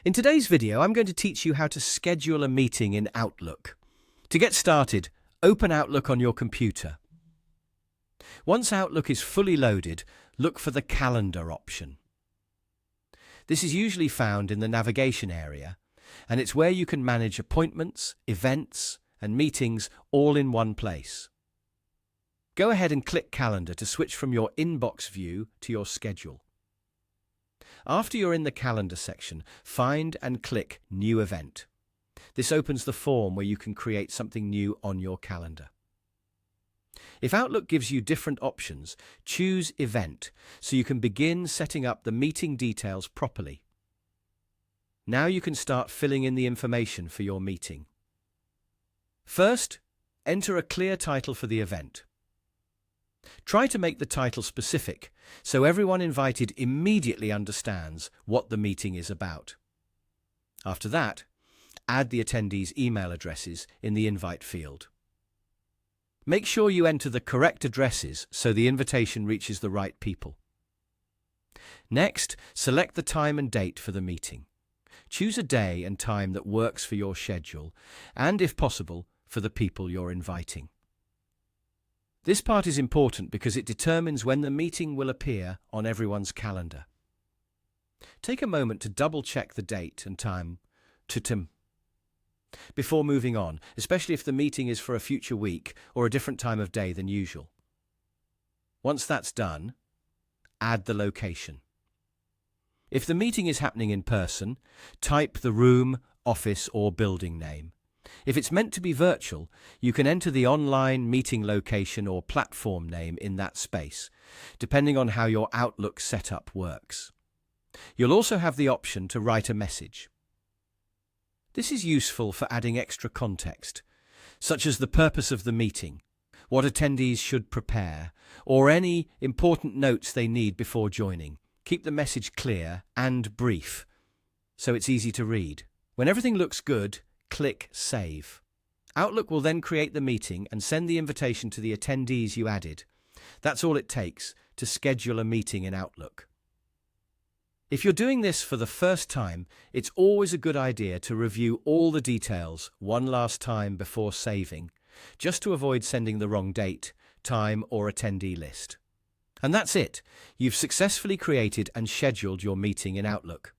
In today's video, I'm going to teach you how to schedule a meeting in Outlook. To get started, open Outlook on your computer. Once Outlook is fully loaded, look for the Calendar option. This is usually found in the navigation area, and it's where you can manage appointments, events, and meetings all in one place. Go ahead and click Calendar to switch from your inbox view to your schedule. After you're in the Calendar section, find and click New Event. This opens the form where you can create something new on your calendar. If Outlook gives you different options, choose Event so you can begin setting up the meeting details properly. Now you can start filling in the information for your meeting. First, enter a clear title for the event. Try to make the title specific so everyone invited immediately understands what the meeting is about. After that, add the attendees' email addresses in the invite field. Make sure you enter the correct addresses so the invitation reaches the right people. Next, select the time and date for the meeting. Choose a day and time that works for your schedule and, if possible, for the people you're inviting. This part is important because it determines when the meeting will appear on everyone's calendar. Take a moment to double-check the date and time before moving on, especially if the meeting is for a future week or a different time of day than usual. Once that's done, add the location. If the meeting is happening in person, type the room, office, or building name. If it's meant to be virtual, you can enter the online meeting location or platform name in that space, depending on how your Outlook setup works. You'll also have the option to write a message. This is useful for adding extra context, such as the purpose of the meeting, what attendees should prepare, or any important notes they need before joining. Keep the message clear and brief, so it's easy to read. When everything looks good, click Save. Outlook will then create the meeting and send the invitation to the attendees you added. That's all it takes to schedule a meeting in Outlook. If you're doing this for the first time, it's always a good idea to review all the details one last time before saving, just to avoid sending the wrong date, time, or attendee list. And that's it. You've successfully created and scheduled your meeting in Outlook.